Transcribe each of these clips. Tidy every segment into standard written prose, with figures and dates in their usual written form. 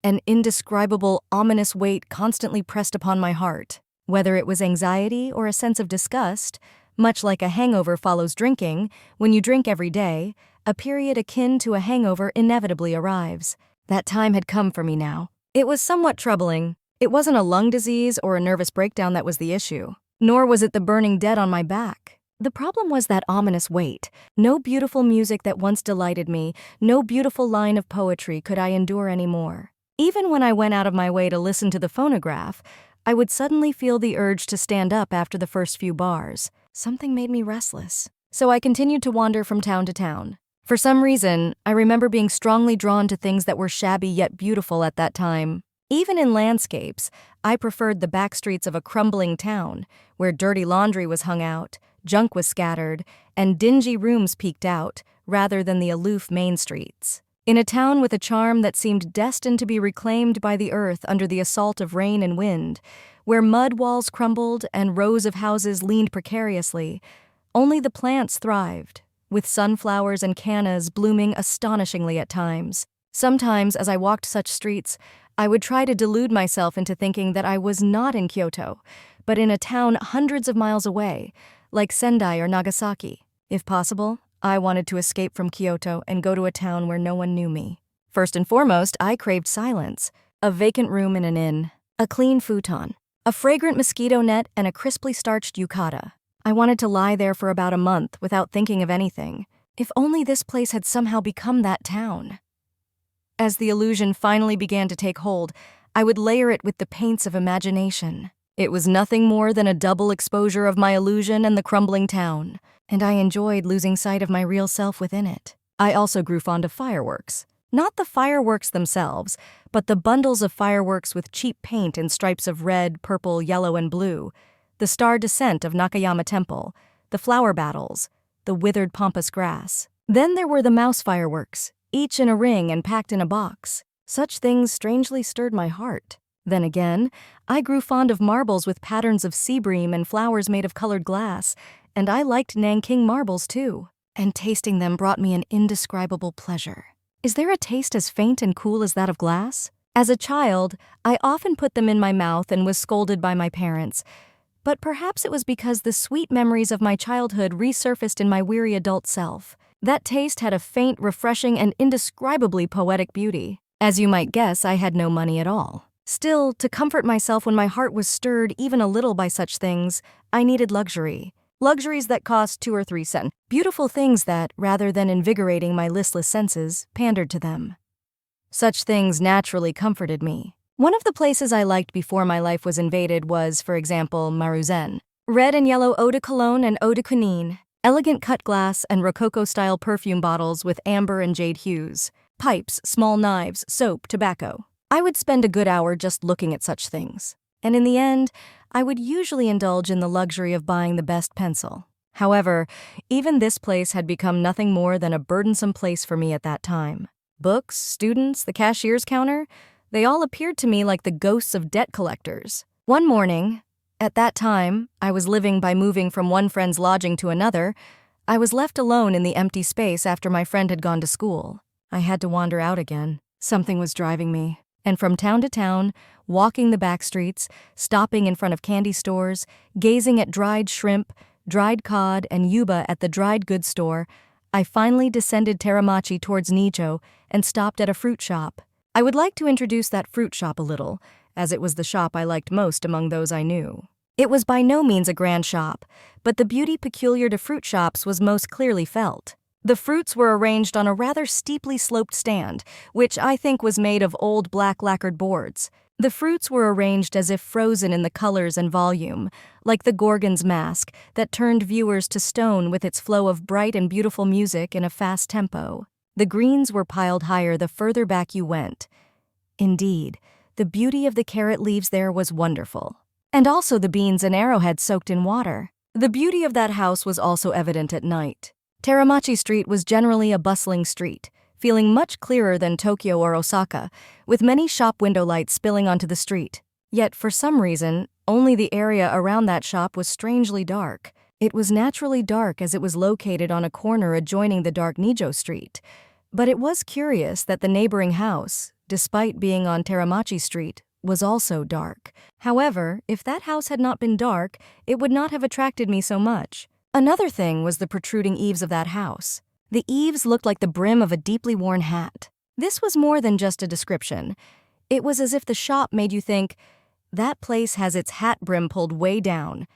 An indescribable, ominous weight constantly pressed upon my heart. Whether it was anxiety or a sense of disgust, much like a hangover follows drinking, when you drink every day, a period akin to a hangover inevitably arrives. That time had come for me now. It was somewhat troubling. It wasn't a lung disease or a nervous breakdown that was the issue, nor was it the burning dead on my back. The problem was that ominous weight. No beautiful music that once delighted me, no beautiful line of poetry could I endure anymore. Even when I went out of my way to listen to the phonograph, I would suddenly feel the urge to stand up after the first few bars. Something made me restless. So I continued to wander from town to town. For some reason, I remember being strongly drawn to things that were shabby yet beautiful at that time. Even in landscapes, I preferred the back streets of a crumbling town, where dirty laundry was hung out, junk was scattered, and dingy rooms peeked out, rather than the aloof main streets. In a town with a charm that seemed destined to be reclaimed by the earth under the assault of rain and wind, where mud walls crumbled and rows of houses leaned precariously, only the plants thrived, with sunflowers and cannas blooming astonishingly at times. Sometimes, as I walked such streets, I would try to delude myself into thinking that I was not in Kyoto, but in a town hundreds of miles away, like Sendai or Nagasaki. If possible, I wanted to escape from Kyoto and go to a town where no one knew me. First and foremost, I craved silence. A vacant room in an inn, a clean futon, a fragrant mosquito net, and a crisply starched yukata. I wanted to lie there for about a month without thinking of anything. If only this place had somehow become that town. As the illusion finally began to take hold, I would layer it with the paints of imagination. It was nothing more than a double exposure of my illusion and the crumbling town, and I enjoyed losing sight of my real self within it. I also grew fond of fireworks. Not the fireworks themselves, but the bundles of fireworks with cheap paint in stripes of red, purple, yellow, and blue, the star descent of Nakayama Temple, the flower battles, the withered pampas grass. Then there were the mouse fireworks, each in a ring and packed in a box. Such things strangely stirred my heart. Then again, I grew fond of marbles with patterns of sea bream and flowers made of colored glass, and I liked Nanking marbles too. And tasting them brought me an indescribable pleasure. Is there a taste as faint and cool as that of glass? As a child, I often put them in my mouth and was scolded by my parents, but perhaps it was because the sweet memories of my childhood resurfaced in my weary adult self. That taste had a faint, refreshing, and indescribably poetic beauty. As you might guess, I had no money at all. Still, to comfort myself when my heart was stirred even a little by such things, I needed luxury. Luxuries that cost 2 or 3 cents. Beautiful things that, rather than invigorating my listless senses, pandered to them. Such things naturally comforted me. One of the places I liked before my life was invaded was, for example, Maruzen. Red and yellow eau de cologne and eau de quinine. Elegant cut glass and Rococo-style perfume bottles with amber and jade hues. Pipes, small knives, soap, tobacco. I would spend a good hour just looking at such things. And in the end, I would usually indulge in the luxury of buying the best pencil. However, even this place had become nothing more than a burdensome place for me at that time. Books, students, the cashier's counter, they all appeared to me like the ghosts of debt collectors. One morning, at that time, I was living by moving from one friend's lodging to another. I was left alone in the empty space after my friend had gone to school. I had to wander out again. Something was driving me. And from town to town, walking the back streets, stopping in front of candy stores, gazing at dried shrimp, dried cod, and yuba at the dried goods store, I finally descended Teramachi towards Nijo and stopped at a fruit shop. I would like to introduce that fruit shop a little, as it was the shop I liked most among those I knew. It was by no means a grand shop, but the beauty peculiar to fruit shops was most clearly felt. The fruits were arranged on a rather steeply sloped stand, which I think was made of old black lacquered boards. The fruits were arranged as if frozen in the colors and volume, like the Gorgon's mask that turned viewers to stone with its flow of bright and beautiful music in a fast tempo. The greens were piled higher the further back you went. Indeed, the beauty of the carrot leaves there was wonderful. And also the beans and arrowheads soaked in water. The beauty of that house was also evident at night. Teramachi Street was generally a bustling street, feeling much clearer than Tokyo or Osaka, with many shop window lights spilling onto the street. Yet, for some reason, only the area around that shop was strangely dark. It was naturally dark as it was located on a corner adjoining the dark Nijo Street. But it was curious that the neighboring house, despite being on Teramachi Street, was also dark. However, if that house had not been dark, it would not have attracted me so much. Another thing was the protruding eaves of that house. The eaves looked like the brim of a deeply worn hat. This was more than just a description. It was as if the shop made you think, that place has its hat brim pulled way down.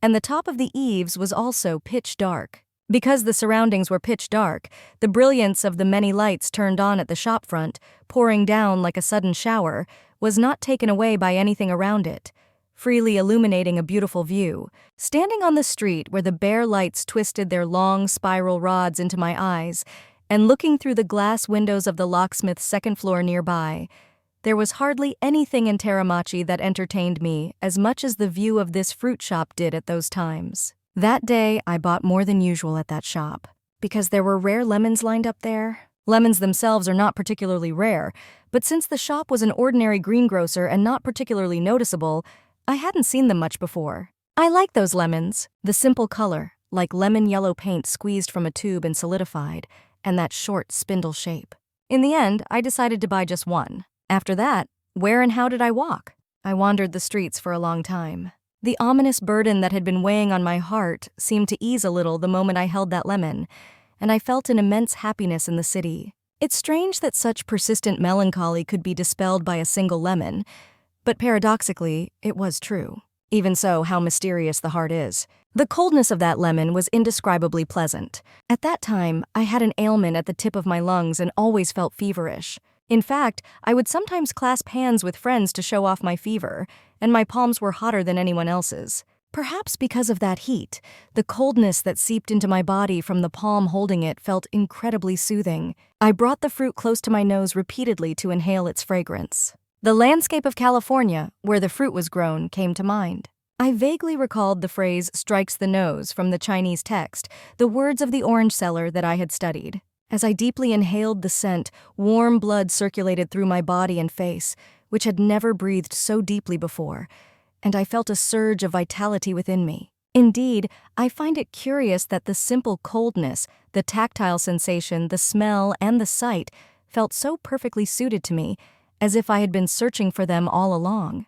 And the top of the eaves was also pitch dark. Because the surroundings were pitch dark, the brilliance of the many lights turned on at the shop front, pouring down like a sudden shower, was not taken away by anything around it, freely illuminating a beautiful view. Standing on the street where the bare lights twisted their long spiral rods into my eyes, and looking through the glass windows of the locksmith's second floor nearby, there was hardly anything in Teramachi that entertained me as much as the view of this fruit shop did at those times. That day, I bought more than usual at that shop, because there were rare lemons lined up there. Lemons themselves are not particularly rare, but since the shop was an ordinary greengrocer and not particularly noticeable, I hadn't seen them much before. I like those lemons, the simple color, like lemon yellow paint squeezed from a tube and solidified, and that short spindle shape. In the end, I decided to buy just one. After that, where and how did I walk? I wandered the streets for a long time. The ominous burden that had been weighing on my heart seemed to ease a little the moment I held that lemon, and I felt an immense happiness in the city. It's strange that such persistent melancholy could be dispelled by a single lemon, but paradoxically, it was true. Even so, how mysterious the heart is. The coldness of that lemon was indescribably pleasant. At that time, I had an ailment at the tip of my lungs and always felt feverish. In fact, I would sometimes clasp hands with friends to show off my fever, and my palms were hotter than anyone else's. Perhaps because of that heat, the coldness that seeped into my body from the palm holding it felt incredibly soothing. I brought the fruit close to my nose repeatedly to inhale its fragrance. The landscape of California, where the fruit was grown, came to mind. I vaguely recalled the phrase "strikes the nose" from the Chinese text, the words of the orange seller that I had studied. As I deeply inhaled the scent, warm blood circulated through my body and face, which had never breathed so deeply before, and I felt a surge of vitality within me. Indeed, I find it curious that the simple coldness, the tactile sensation, the smell, and the sight felt so perfectly suited to me, as if I had been searching for them all along.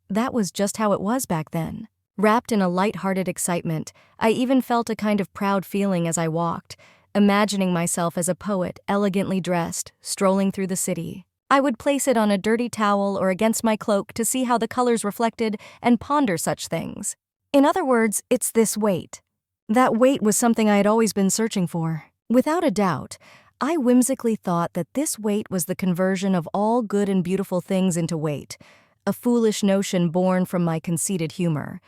That was just how it was back then. Wrapped in a light-hearted excitement, I even felt a kind of proud feeling as I walked, imagining myself as a poet, elegantly dressed, strolling through the city. I would place it on a dirty towel or against my cloak to see how the colors reflected and ponder such things. In other words, it's this weight. That weight was something I had always been searching for. Without a doubt, I whimsically thought that this weight was the conversion of all good and beautiful things into weight, a foolish notion born from my conceited humor.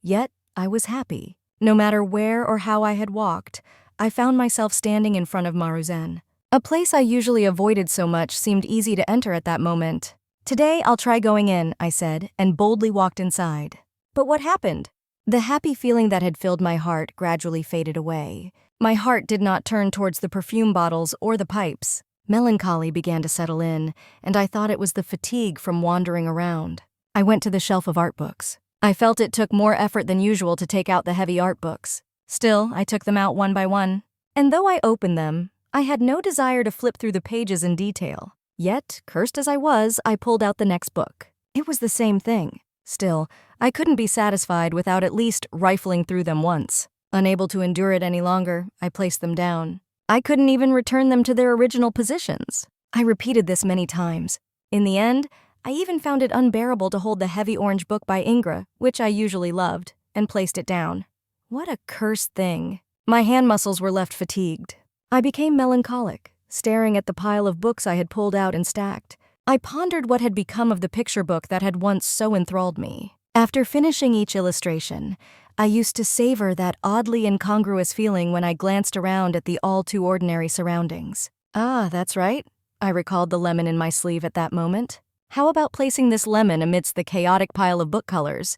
Yet, I was happy. No matter where or how I had walked, I found myself standing in front of Maruzen. A place I usually avoided so much seemed easy to enter at that moment. "Today I'll try going in," I said, and boldly walked inside. But what happened? The happy feeling that had filled my heart gradually faded away. My heart did not turn towards the perfume bottles or the pipes. Melancholy began to settle in, and I thought it was the fatigue from wandering around. I went to the shelf of art books. I felt it took more effort than usual to take out the heavy art books. Still, I took them out one by one. And though I opened them, I had no desire to flip through the pages in detail. Yet, cursed as I was, I pulled out the next book. It was the same thing. Still, I couldn't be satisfied without at least rifling through them once. Unable to endure it any longer, I placed them down. I couldn't even return them to their original positions. I repeated this many times. In the end, I even found it unbearable to hold the heavy orange book by Ingra, which I usually loved, and placed it down. What a cursed thing. My hand muscles were left fatigued. I became melancholic, staring at the pile of books I had pulled out and stacked. I pondered what had become of the picture book that had once so enthralled me. After finishing each illustration, I used to savor that oddly incongruous feeling when I glanced around at the all-too-ordinary surroundings. Ah, that's right. I recalled the lemon in my sleeve at that moment. How about placing this lemon amidst the chaotic pile of book colors?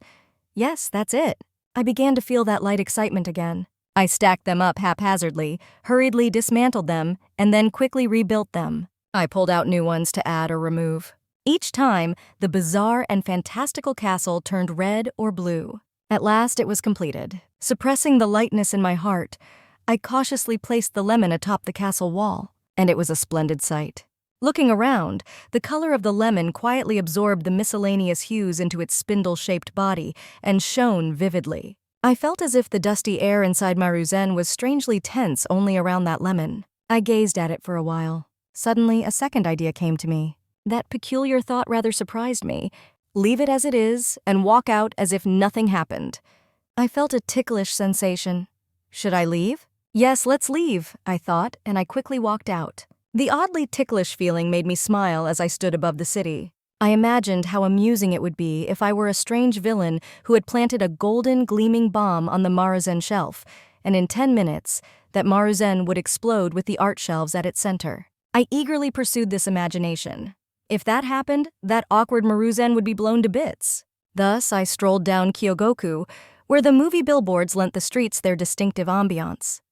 Yes, that's it. I began to feel that light excitement again. I stacked them up haphazardly, hurriedly dismantled them, and then quickly rebuilt them. I pulled out new ones to add or remove. Each time, the bizarre and fantastical castle turned red or blue. At last, it was completed. Suppressing the lightness in my heart, I cautiously placed the lemon atop the castle wall, and it was a splendid sight. Looking around, the color of the lemon quietly absorbed the miscellaneous hues into its spindle-shaped body and shone vividly. I felt as if the dusty air inside Maruzen was strangely tense only around that lemon. I gazed at it for a while. Suddenly, a second idea came to me. That peculiar thought rather surprised me. Leave it as it is and walk out as if nothing happened. I felt a ticklish sensation. Should I leave? Yes, let's leave, I thought, and I quickly walked out. The oddly ticklish feeling made me smile as I stood above the city. I imagined how amusing it would be if I were a strange villain who had planted a golden, gleaming bomb on the Maruzen shelf, and in 10 minutes, that Maruzen would explode with the art shelves at its center. I eagerly pursued this imagination. If that happened, that awkward Maruzen would be blown to bits. Thus, I strolled down Kyogoku, where the movie billboards lent the streets their distinctive ambiance.